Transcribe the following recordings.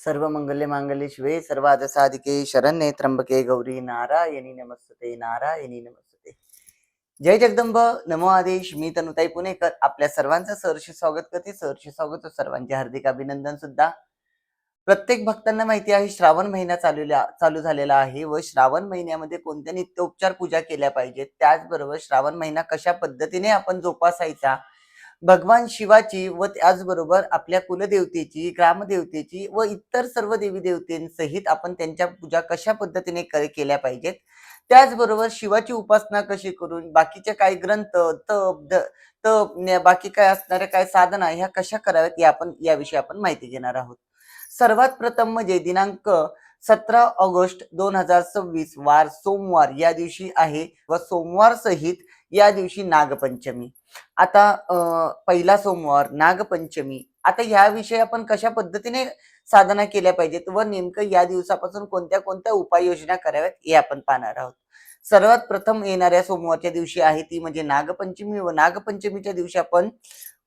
सर्व मंगल्य मांगल्ये शिवे सर्वार्थ साधिके शरण्ये त्र्यंबके गौरी नारायणी नमस्तते नारायणी नमस्तते. जय जगदंब नमो आदेश. मी तनुताई पुणेकर आपल्या सर्वांचं सहर्ष स्वागत करते. सहर्ष स्वागत सर्वांचे हार्दिक अभिनंदन सुद्धा. प्रत्येक भक्तांना माहिती आहे श्रावण महिना चालू झालेला आहे व श्रावण महिन्यामध्ये कोणत्या नित्योपचार पूजा केल्या पाहिजेत, त्याचबरोबर श्रावण महिना कशा पद्धतीने आपण जोपासायचा, भगवान शिवाची व त्याचबरोबर आपल्या कुलदेवतेची, ग्रामदेवतेची व इतर सर्व देवी देवतेंसहित आपण त्यांच्या पूजा कशा पद्धतीने केल्या पाहिजेत, त्याचबरोबर शिवाची उपासना कशी करून बाकीचे काही ग्रंथ बाकी काय असणाऱ्या काय साधना ह्या कशा कराव्यात याविषयी आपण माहिती घेणार आहोत. सर्वात प्रथम म्हणजे दिनांक 17 ऑगस्ट 2026 वार सोमवार या दिवशी आहे व सोमवार सहित या दिवशी नागपंचमी. आता पहिला सोमवार नागपंचमी, आता याविषयी आपण कशा पद्धतीने साधना केल्या पाहिजेत व नेमकं या दिवसापासून कोणत्या कोणत्या उपाययोजना कराव्यात हे आपण पाहणार आहोत. सर्वात प्रथम येणाऱ्या सोमवारच्या दिवशी आहे ती म्हणजे नागपंचमी व नागपंचमीच्या दिवशी आपण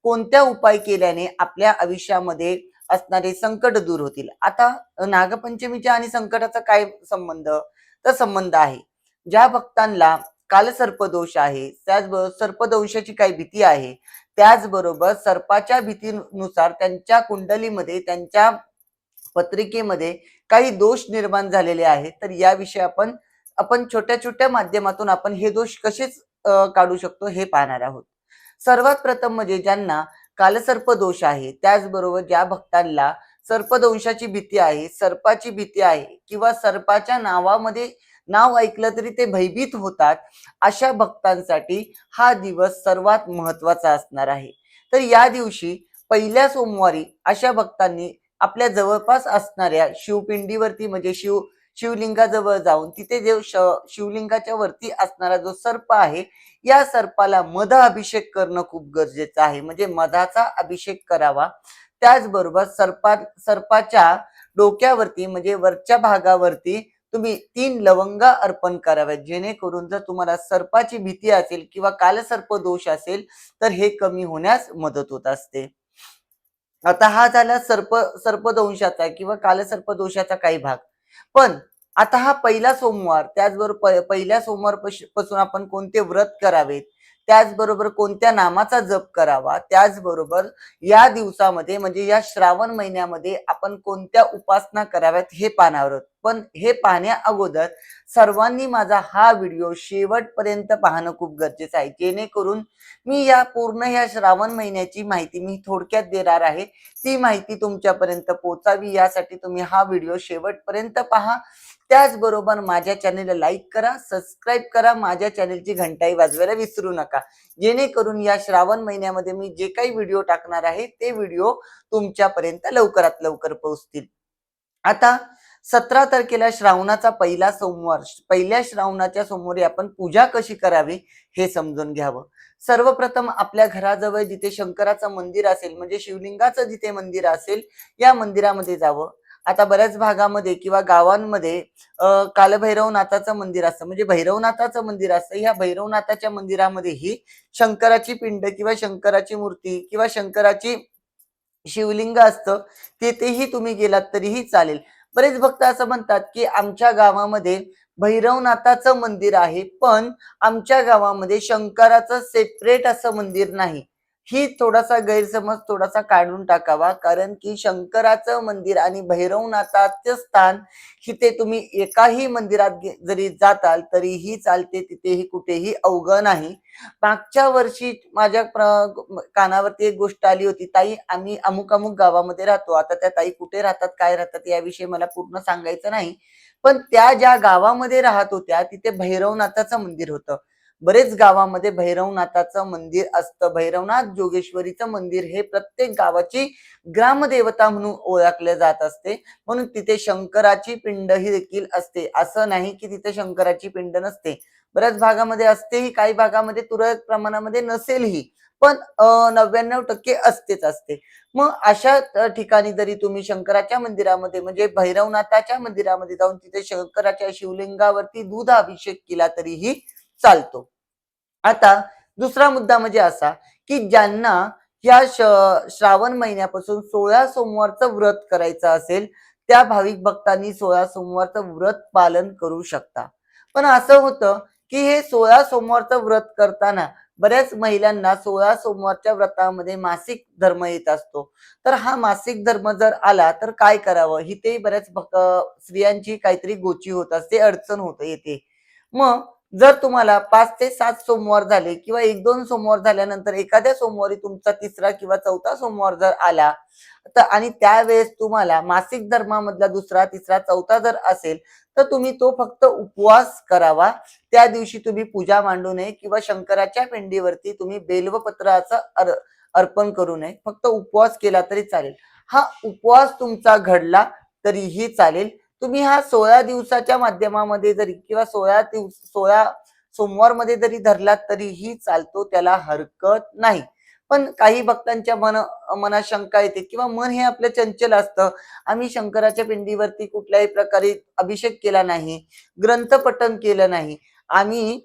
कोणत्या उपाय केल्याने आपल्या आयुष्यामध्ये असणारे संकट दूर होतील. आता नागपंचमीच्या आणि संकटाचा काय संबंध आहे. ज्या भक्तांना कालसर्पदोष आहे, त्याचबरोबर सर्पदंशाची काही भीती आहे, त्याचबरोबर सर्पाच्या भीतीनुसार त्यांच्या कुंडलीमध्ये त्यांच्या पत्रिकेमध्ये काही दोष निर्माण झालेले आहेत, तर याविषयी आपण छोट्या छोट्या माध्यमातून आपण हे दोष कसेच काढू शकतो हे पाहणार आहोत. सर्वात प्रथम म्हणजे ज्यांना कालसर्प दोष आहे, त्याचबरोबर ज्या भक्तांना सर्पदंशाची भीती आहे, सर्पाची भीती आहे किंवा सर्पाच्या नावामध्ये नाव ऐकलं तरी ते भयभीत होतात, अशा भक्तांसाठी हा दिवस सर्वात महत्वाचा असणार आहे. तर या दिवशी पहिल्या सोमवारी अशा भक्तांनी आपल्या जवळपास असणाऱ्या शिवपिंडीवरती म्हणजे शिवलिंगाजवळ जाऊन तिथे जे शिवलिंगाच्या वरती असणारा जो सर्प आहे, या सर्पाला मध अभिषेक करणं खूप गरजेचं आहे. म्हणजे मधाचा अभिषेक करावा. त्याचबरोबर सर्पाच्या डोक्यावरती म्हणजे वरच्या भागावरती तुम्ही 3 लवंगा अर्पण कराव्यात, जेणेकरून जर तुम्हाला सर्पाची भीती असेल किंवा कालसर्प दोष असेल तर हे कमी होण्यास मदत होत असते. आता हा झाला सर्पदंशाचा किंवा कालसर्प दोषाचा काही भाग. पण आता हा पहिला सोमवार, त्याचबरोबर पहिल्या सोमवार पासून आपण कोणते व्रत करावेत, त्याचबरोबर कोणत्या नामाचा जप करावा, त्याचबरोबर या दिवसामध्ये म्हणजे या श्रावण महिन्यामध्ये आपण कोणत्या उपासना कराव्यात हे पाहणार आहोत. पण हे पाहण्या अगोदर सर्वांनी माझा हा व्हिडिओ शेवटपर्यंत पाहणं खूप गरजेचं आहे, जेणेकरून मी या पूर्ण या श्रावण महिन्याची माहिती मी थोडक्यात देणार आहे. ती माहिती तुमच्यापर्यंत पोहोचावी यासाठी तुम्ही हा व्हिडिओ शेवटपर्यंत पहा. त्याचबरोबर माझ्या चॅनलला लाईक करा, सबस्क्राईब करा, माझ्या चॅनलची घंटाई वाजवायला विसरू नका, जेणेकरून या श्रावण महिन्यामध्ये मी जे काही व्हिडिओ टाकणार आहे ते व्हिडिओ तुमच्यापर्यंत लवकरात लवकर पोहोचतील. आता 17 तारखेला श्रावणाचा पहिला सोमवार, पहिल्या श्रावणाच्या सोमवारी आपण पूजा कशी करावी हे समजून घ्यावं. सर्वप्रथम आपल्या घराजवळ जिथे शंकराचं मंदिर असेल म्हणजे शिवलिंगाचं जिथे मंदिर असेल या मंदिरामध्ये जावं. आता बऱ्याच भागामध्ये किंवा गावांमध्ये कालभैरवनाथाचं मंदिर असतं म्हणजे भैरवनाथाचं मंदिर असतं. या भैरवनाथाच्या मंदिरामध्ये ही शंकराची पिंड किंवा शंकराची मूर्ती किंवा शंकराची शिवलिंग असतं, तेथेही तुम्ही गेलात तरीही चालेल. बरेच भक्त असं म्हणतात की आमच्या गावामध्ये भैरवनाथाचं मंदिर आहे, पण आमच्या गावामध्ये शंकराचं सेपरेट असं मंदिर नाही. ही थोडासा गैरसमज थोडासा काढून टाकावा, कारण की शंकराचं मंदिर आणि भैरवनाथाचं स्थान तिथे तुम्ही एकाही मंदिरात जरी जाताल तरीही चालते, तिथेही कुठेही अवघड नाही. मागच्या वर्षी माझ्या कानावरती एक गोष्ट आली होती, ताई आम्ही अमुक अमुक गावामध्ये राहतो. आता त्या ताई कुठे राहतात काय राहतात याविषयी मला पूर्ण सांगायचं नाही, पण त्या ज्या गावामध्ये राहत होत्या तिथे भैरवनाथाचं मंदिर होतं. बरेच गावामध्ये भैरवनाथाचं मंदिर असतं. भैरवनाथ जोगेश्वरीचं मंदिर हे प्रत्येक गावाची ग्रामदेवता म्हणून ओळखले जात असते, म्हणून तिथे शंकराची पिंड ही देखील असते. असं नाही की तिथे शंकराची पिंड नसते, बऱ्याच भागामध्ये असतेही, काही भागामध्ये तुरळक प्रमाणामध्ये नसेलही, पण 99% असतेच असते. मग अशा ठिकाणी जरी तुम्ही शंकराच्या मंदिरामध्ये म्हणजे भैरवनाथाच्या मंदिरामध्ये जाऊन तिथे शंकराच्या शिवलिंगावरती दूध अभिषेक केला तरीही चालतो. आता दुसरा मुद्दा म्हणजे असा की ज्यांना या श्रावण महिन्यापासून 16 सोमवारचं व्रत करायचं असेल त्या भाविक भक्तांनी 16 सोमवारचं व्रत पालन करू शकता. पण असं होतं की हे 16 सोमवारचं व्रत करताना बऱ्याच महिलांना 16 सोमवारच्या व्रतामध्ये मासिक धर्म येत असतो. तर हा मासिक धर्म जर आला तर काय करावं? ही ते बऱ्याच स्त्रियांची काहीतरी गोची होत असते, अडचण होत येते. मग जर तुम्हाला 5 ते 7 सोमवार झाले किंवा 1-2 सोमवार झाल्यानंतर एखाद्या सोमवारी तुमचा 3रा किंवा 4था सोमवार जर आला तर आणि त्यावेळेस तुम्हाला मासिक धर्मामधला 2रा, 3रा, 4था जर असेल तर तुम्ही तो फक्त उपवास करावा. त्या दिवशी तुम्ही पूजा मांडू नये किंवा शंकराच्या पिंडीवरती तुम्ही बेलवपत्राचं अर्पण करू नये. फक्त उपवास केला तरी चालेल. हा उपवास तुमचा घडला तरीही चालेल. तुम्ही हा 16 दिवसाच्या माध्यमामध्ये जरी किंवा 16 सोमवारमध्ये जरी धरलात तरीही चालतो, त्याला हरकत नाही. पण काही भक्तांच्या मनात शंका येते किंवा मन हे आपलं चंचल असतं. आम्ही शंकराच्या पिंडीवरती कुठल्याही प्रकारे अभिषेक केला नाही, ग्रंथपठण केलं नाही. आम्ही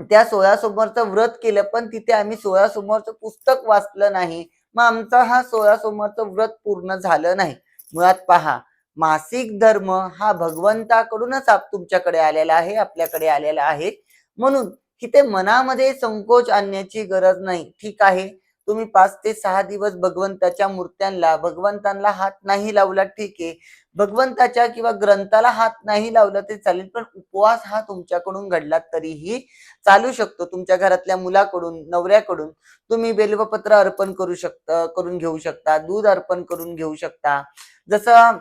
त्या 16 सोमवारचं व्रत केलं, पण तिथे आम्ही 16 सोमवारचं पुस्तक वाचलं नाही. मग आमचा हा 16 सोमवारचं व्रत पूर्ण झालं नाही. मुळात पहा, मासिक धर्म हा भगवंताकडूनच तुमच्याकडे आलेला आहे, आपल्याकडे आलेला आहे. म्हणून तिथे मनामध्ये संकोच आणण्याची गरज नाही. ठीक आहे, तुम्ही 5 ते 6 दिवस भगवंताच्या मूर्त्यांना, भगवंतांना हात नाही लावला, ठीक आहे. भगवंताच्या किंवा ग्रंथाला हात नाही लावला तरी चालेल, पण उपवास हा तुमच्याकडून घडला तरीही चालू शकतो. तुमच्या घरातल्या मुलाकडून, नवऱ्याकडून तुम्ही बेलवपत्र अर्पण करून घेऊ शकता, दूध अर्पण करून घेऊ शकता. जसं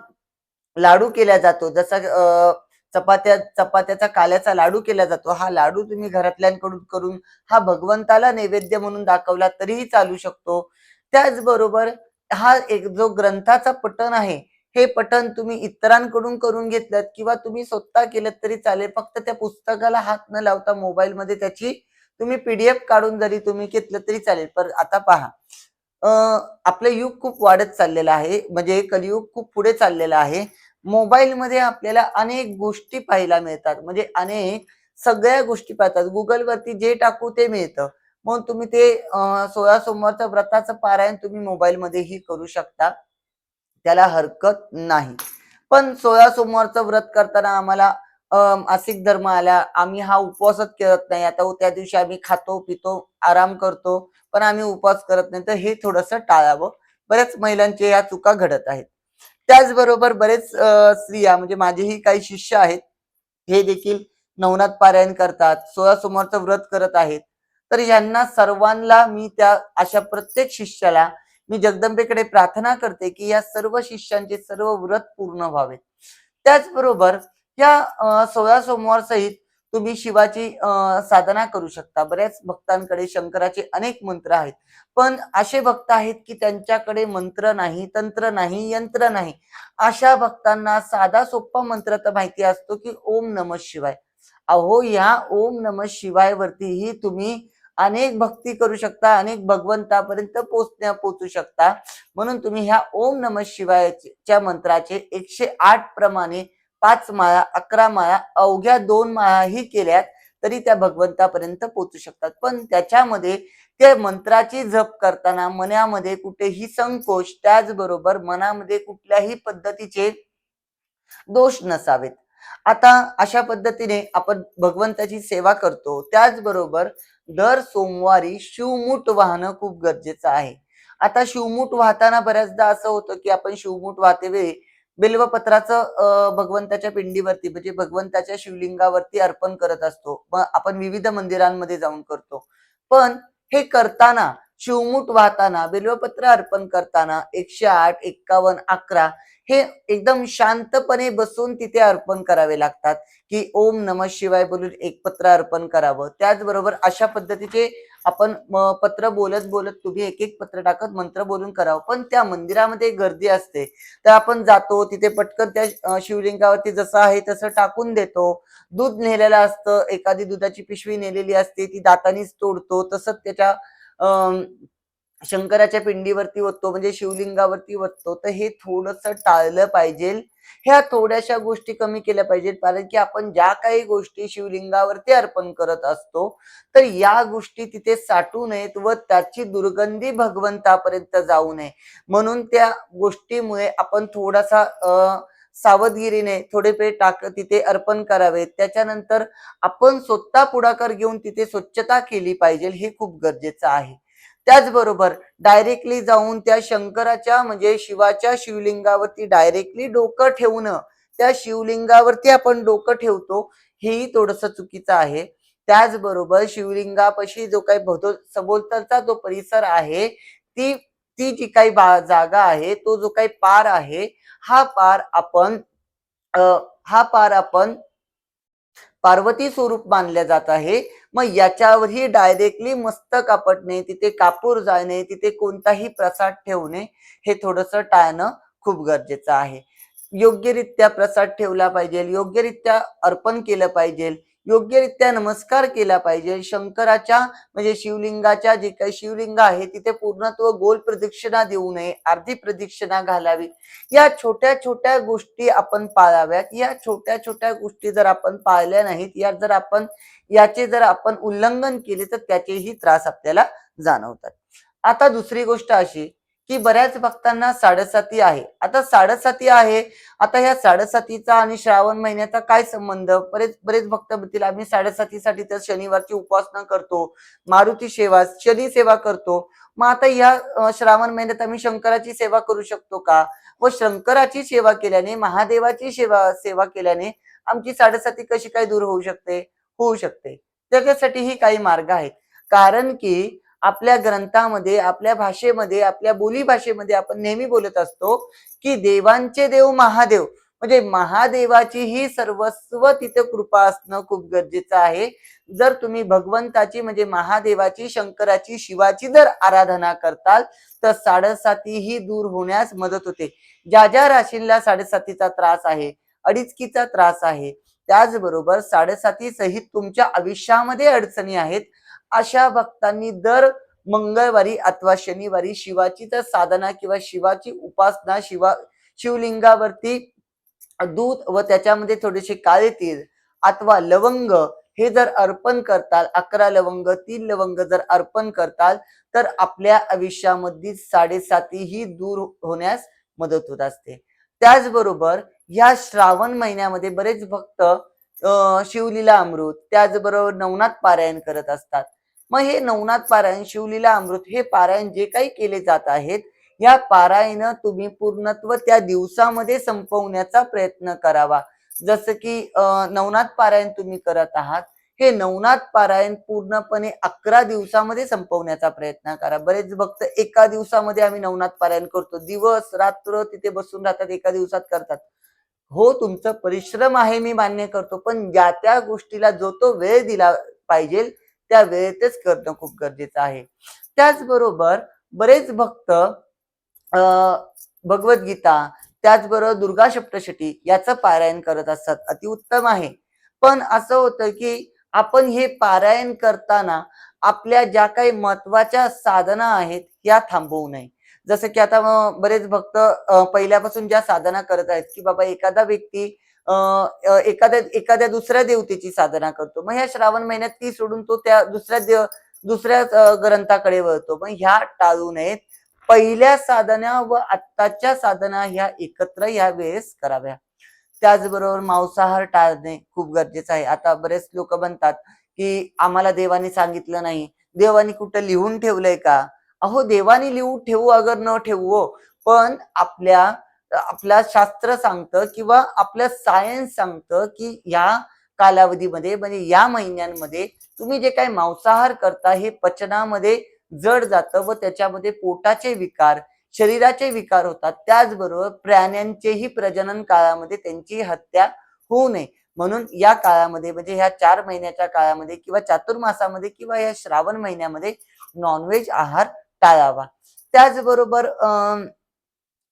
लाडू केला जातो, जसा चपात्याचा काल्याचा लाडू केला जातो, हा लाडू तुम्ही घरातल्यांकडून करून हा भगवंताला नैवेद्य म्हणून दाखवला तरीही चालू शकतो. त्याचबरोबर हा एक जो ग्रंथाचा पठण आहे, हे पठण तुम्ही इतरांकडून करून घेतलं किंवा तुम्ही स्वतः केलं तरी चालेल. फक्त त्या पुस्तकाला हात न लावता मोबाईलमध्ये त्याची तुम्ही PDF काढून जरी तुम्ही घेतलं तरी चालेल. पण आता पहा, आपलं युग खूप वाढत चाललेलं आहे, म्हणजे कलियुग खूप पुढे चाललेलं आहे. मोबाईलमध्ये आपल्याला अनेक गोष्टी पाहायला मिळतात, म्हणजे सगळ्या गोष्टी पाहतात. गुगलवरती जे टाकू ते मिळतं. मग तुम्ही ते 16 सोमवारचं व्रताचं पारायण तुम्ही मोबाईलमध्येही करू शकता. त्याला हरकत नाही. पण 16 सोमवारचं व्रत करताना आम्हाला मासिक धर्म आला, आम्ही हा उपवासच करत नाही. आता त्या दिवशी आम्ही खातो, पितो, आराम करतो, पण आम्ही उपवास करत नाही. तर हे थोडंसं टाळावं. बऱ्याच महिलांच्या या चुका घडत आहेत. त्याचबरोबर बरेच स्त्रिया, म्हणजे माझेही काही शिष्य आहेत, हे देखील नवनाथ पारायण करतात, 16 सोमवारचं व्रत करत आहेत. तर यांना सर्वांना मी त्या अशा प्रत्येक शिष्याला मी जगदंबेकडे प्रार्थना करते की या सर्व शिष्यांचे सर्व व्रत पूर्ण व्हावे. त्याचबरोबर या 16 सोमवार सहित तुम्ही शिवाची साधना करू शकता. बऱ्याच भक्तांकडे शंकराचे अनेक मंत्र आहेत, पण असे भक्त आहेत की त्यांच्याकडे मंत्र नाही, तंत्र नाही, यंत्र नाही. अशा भक्तांना साधा सोपा मंत्र तर माहिती असतो की ओम नमः शिवाय. अहो, या ओम नमः शिवाय वरतीही तुम्ही अनेक भक्ती करू शकता, अनेक भगवंतापर्यंत पोहोचू शकता. म्हणून तुम्ही ह्या ओम नमः शिवायच्या मंत्राचे 108 प्रमाणे 5 माळा, 11 माळा, अवघ्या 2 माळाही केल्यात तरी त्या भगवंतापर्यंत पोहोचू शकतात. पण त्याच्यामध्ये त्या मंत्राची जप करताना मनामध्ये कुठेही संकोच, त्याचबरोबर मनामध्ये कुठल्याही पद्धतीचे दोष नसावेत. आता अशा पद्धतीने आपण भगवंताची सेवा करतो. त्याचबरोबर दर सोमवारी शिवमूठ वाहणं खूप गरजेचं आहे. आता शिवमूठ वाहताना बऱ्याचदा असं होतं की आपण शिवमूठ वाहते वेळी बिल्वपत्राचं भगवंताच्या पिंडीवरती, म्हणजे भगवंताच्या शिवलिंगावरती अर्पण करत असतो. मग आपण विविध मंदिरांमध्ये जाऊन करतो. पण हे करताना, शिवमूठ वाहताना, बिल्वपत्र अर्पण करताना 108, 51, 11 हे एकदम शांतपणे बसून तिथे अर्पण करावे लागतात, की ओम नमः शिवाय बोलून एक पत्र अर्पण करावं. त्याचबरोबर अशा पद्धतीचे आपण पत्र बोलत बोलत तुम्ही एक एक पत्र टाकत मंत्र बोलून करावं. पण त्या मंदिरामध्ये गर्दी असते, तर आपण जातो तिथे पटकन त्या शिवलिंगावरती जसं आहे तसं टाकून देतो. दूध नेलेलं असतं, एखादी दुधाची पिशवी नेलेली असते, ती दातानीच तोडतो. तसंच त्याच्या शंकराच्या पिंडीवरती ओततो, म्हणजे शिवलिंगावरती ओततो. तर हे थोडंसं टाळलं पाहिजे. ह्या थोड्याशा गोष्टी कमी केल्या पाहिजेत, कारण की आपण ज्या काही गोष्टी शिवलिंगावरती अर्पण करत असतो, तर या गोष्टी तिथे साठू नयेत व त्याची दुर्गंधी भगवंतापर्यंत जाऊ नये. म्हणून त्या गोष्टीमुळे आपण थोडासा सावधगिरीने थोडे तिथे अर्पण करावेत. त्याच्यानंतर आपण स्वतः पुढाकार घेऊन तिथे स्वच्छता केली पाहिजे, हे खूप गरजेचं आहे. त्याचबरोबर डायरेक्टली जाऊन त्या शंकराच्या म्हणजे शिवाच्या शिवलिंगावरती डायरेक्टली डोकं ठेवणं, त्या शिवलिंगावरती आपण डोकं ठेवतो, हेही थोडंसं चुकीचं आहे. त्याचबरोबर शिवलिंगापाशी जो काही सभोवतालचा जो परिसर आहे, ती ती जी काही जागा आहे, तो जो काही पार आहे, हा पार आपण अ, हा पार आपण पार्वती स्वरूप मानल्या जात आहे. मग याच्यावरही डायरेक्टली मस्तक आपटणे, तिथे कापूर जाळणे, तिथे कोणताही प्रसाद ठेवणे, हे थोडंसं टाळणं खूप गरजेचं आहे. योग्यरित्या प्रसाद ठेवला पाहिजे, योग्यरित्या अर्पण केलं पाहिजे, योग्यरित्या नमस्कार केला पाहिजे. शंकराच्या म्हणजे शिवलिंगाच्या जे काही शिवलिंग आहे तिथे पूर्णत्व गोल प्रदक्षिणा देऊ नये, अर्धी प्रदक्षिणा घालावी. या छोट्या छोट्या गोष्टी आपण पाळाव्यात. या छोट्या छोट्या गोष्टी जर आपण पाळल्या नाहीत, याचे जर आपण उल्लंघन केले तर त्याचेही त्रास आपल्याला जाणवतात. आता दुसरी गोष्ट अशी की बऱ्याच भक्तांना साडेसाती आहे. आता साडेसाती आहे, आता ह्या साडेसातीचा आणि श्रावण महिन्याचा काय संबंध? बरेच बरेच भक्त म्हणतील आम्ही साडेसातीसाठी तर शनिवारची उपासना करतो, मारुती सेवा, शनी सेवा करतो. मग आता या श्रावण महिन्यात आम्ही शंकराची सेवा करू शकतो का? व शंकराची सेवा केल्याने, महादेवाची सेवा केल्याने आमची साडेसाती कशी काय दूर होऊ शकते? होऊ शकते. त्याच्यासाठीही काही मार्ग आहेत. कारण की आपल्या ग्रंथामध्ये, आपल्या भाषेमध्ये, आपल्या बोली भाषेमध्ये आपण नेहमी बोलत असतो की देवांचे देव महादेव, म्हणजे महादेवाची ही सर्वस्व तिथे कृपा असणं खूप गरजेचं आहे. जर तुम्ही भगवंताची म्हणजे महादेवाची, शंकराची, शिवाची जर आराधना करताल तर साडेसाती ही दूर होण्यास मदत होते. ज्या ज्या राशींना साडेसातीचा त्रास आहे, अडीचकीचा त्रास आहे, त्याचबरोबर साडेसाती सहित तुमच्या आयुष्यामध्ये अडचणी आहेत, अशा भक्तांनी दर मंगळवारी अथवा शनिवारी शिवाची तर साधना किंवा शिवाची उपासना, शिवलिंगावरती दूध व त्याच्यामध्ये थोडेसे काळे तीळ अथवा लवंग हे जर अर्पण करताल, 11 लवंग, 3 लवंग जर अर्पण करताल तर आपल्या आयुष्यामध्ये साडेसाती ही दूर होण्यास मदत होत असते. त्याचबरोबर या श्रावण महिन्यामध्ये बरेच भक्त शिवलीला अमृत, त्याचबरोबर नवनाथ पारायण करत असतात. मग हे नवनाथ पारायण, शिवलीला अमृत हे पारायण जे काही केले जात आहेत, या पारायण तुम्ही पूर्णत्व त्या दिवसामध्ये संपवण्याचा प्रयत्न करावा. जसं की नवनाथ पारायण तुम्ही करत आहात, हे नवनाथ पारायण पूर्णपणे 11 दिवसामध्ये संपवण्याचा प्रयत्न करा. बरेच भक्त एका दिवसामध्ये आम्ही नवनाथ पारायण करतो, दिवस रात्र तिथे बसून राहतात, एका दिवसात करतात. हो, तुमचं परिश्रम आहे, मी मान्य करतो, पण ज्या त्या गोष्टीला जो तो वेळ दिला पाहिजे, त्या वेळेतच करणं खूप गरजेचं आहे. त्याचबरोबर बरेच भक्त भगवद्गीता, त्याचबरोबर दुर्गा सप्तशती याचं पारायण करत असतात. अतिउत्तम आहे. पण असं होतं की आपण हे पारायण करताना आपल्या ज्या काही महत्वाच्या साधना आहेत या थांबवू नये. जसं की आता बरेच भक्त पहिल्यापासून ज्या साधना करत आहेत की बाबा एखादा व्यक्ती एखाद्या एखाद्या दुसऱ्या देवतेची साधना करतो, मग ह्या श्रावण महिन्यात ती सोडून तो त्या दुसऱ्या ग्रंथाकडे वळतो. मग ह्या टाळू नयेत. पहिल्या साधना व आत्ताच्या साधना ह्या एकत्र या वेळेस कराव्या. त्याचबरोबर मांसाहार टाळणे खूप गरजेचं आहे. आता बरेच लोक म्हणतात की आम्हाला देवाने सांगितलं नाही, देवाने कुठं लिहून ठेवलंय का? अहो, देवाने लिहून ठेवू अगर न ठेवू हो, पण आपल्या शास्त्र सांगतं किंवा आपलं सायन्स सांगतं की या कालावधीमध्ये म्हणजे या महिन्यांमध्ये तुम्ही जे काही मांसाहार करता हे पचनामध्ये जड जातं व त्याच्यामध्ये पोटाचे विकार, शरीराचे विकार होतात. त्याचबरोबर प्राण्यांचेही प्रजनन काळामध्ये त्यांची हत्या होऊ नये म्हणून या काळामध्ये म्हणजे ह्या 4 महिन्याच्या काळामध्ये किंवा चातुर्मासामध्ये किंवा या श्रावण महिन्यामध्ये नॉनव्हेज आहार टाळावा. त्याचबरोबर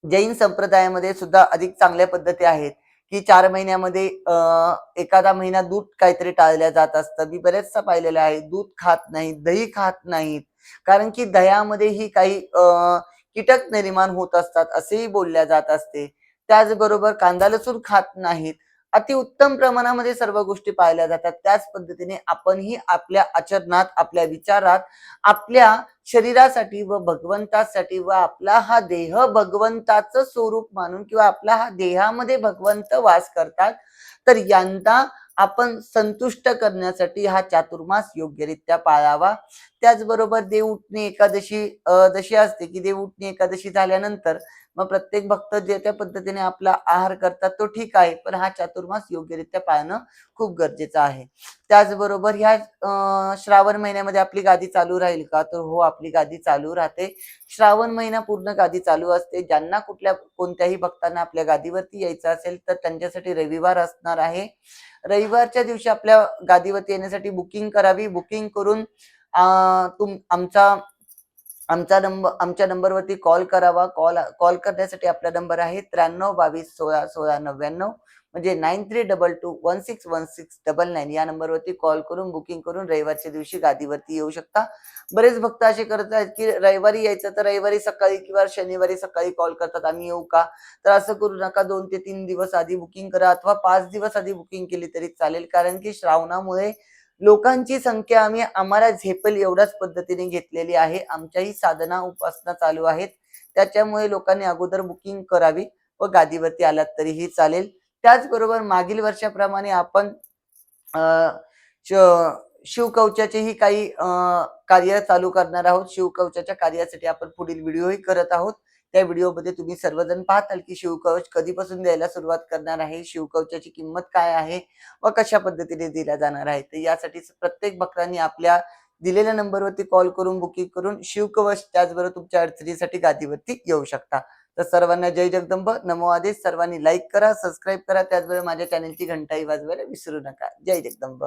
जैन संप्रदायामध्ये सुद्धा अधिक चांगल्या पद्धती आहेत की 4 महिन्यामध्ये एखादा महिना दूध काहीतरी टाळल्या जात असतं. मी बरेचदा पाहिलेलं आहे, दूध खात नाहीत, दही खात नाहीत, कारण की दह्यामध्येही काही कीटक निर्माण होत असतात असेही बोलल्या जात असते. त्याचबरोबर कांदा लसूण खात नाहीत. अतिउत्तम प्रमाणामध्ये सर्व गोष्टी पाळल्या जातात. त्याच पद्धतीने आपणही आपल्या आचरणात, आपल्या विचारात, आपल्या शरीरासाठी व भगवंतासाठी व आपला हा देह भगवंताचं स्वरूप मानून किंवा आपला हा देहामध्ये भगवंत वास करतात, तर यांना आपण संतुष्ट करण्यासाठी हा चातुर्मास योग्यरित्या पाळावा. त्याचबरोबर देव उठणे एकादशी जशी असते की देव उठणे एकादशी झाल्यानंतर मग प्रत्येक भक्त जे त्या पद्धतीने आपला आहार करतात तो ठीक आहे, पण हा चातुर्मास योग्यरित्या पाळणं खूप गरजेचं आहे. त्याचबरोबर ह्या श्रावण महिन्यामध्ये आपली गादी चालू राहील का? तर हो, आपली गादी चालू राहते. श्रावण महिना पूर्ण गादी चालू असते. ज्यांना कोणत्याही भक्तांना आपल्या गादीवरती यायचं असेल तर त्यांच्यासाठी रविवार असणार आहे. रविवारच्या दिवशी आपल्या गादीवरती येण्यासाठी बुकिंग करावी. बुकिंग करून आमचा आमच्या नंबरवरती कॉल करावा. कॉल करण्यासाठी आपला नंबर आहे 93 22 16 16 99, म्हणजे 9322161699 या नंबरवरती कॉल करून बुकिंग करून रविवारच्या दिवशी गादीवरती येऊ शकता. बरेच भक्त असे करत आहेत की रविवारी यायचं तर रविवारी सकाळी किंवा शनिवारी सकाळी कॉल करतात, आम्ही येऊ का? तर असं करू नका. 2 ते 3 दिवस आधी बुकिंग करा अथवा 5 दिवस आधी बुकिंग केली तरी चालेल. कारण की श्रावणामुळे लोकांची संख्या आम्ही आम्हाला झेपेल एवढ्याच पद्धतीने घेतलेली आहे. आमच्याही साधना उपासना चालू आहेत. त्याच्यामुळे लोकांनी अगोदर बुकिंग करावी व गादीवरती आलात तरीही चालेल. त्याचबरोबर मागील वर्षाप्रमाणे आपण अ, शिवकवचाचेही काही कार्य चालू करणार आहोत. शिवकवचाच्या कार्यासाठी आपण पुढील व्हिडिओही करत आहोत. त्या व्हिडिओमध्ये तुम्ही सर्वजण पाहताल की शिवकवच कधीपासून द्यायला सुरुवात करणार आहे, शिवकवचाची किंमत काय आहे व कशा पद्धतीने दिल्या जाणार आहे. तर यासाठी प्रत्येक भक्तांनी आपल्या दिलेल्या नंबरवरती कॉल करून बुकिंग करून शिवकवच त्याचबरोबर तुमच्या अडचणीसाठी गादीवरती येऊ शकता. तर सर्वांना जय जगदंब, नमो आदेश. सर्वांनी लाईक करा, सबस्क्राईब करा, त्याचबरोबर माझ्या चॅनलची घंटाही वाजवायला विसरू नका. जय जगदंब.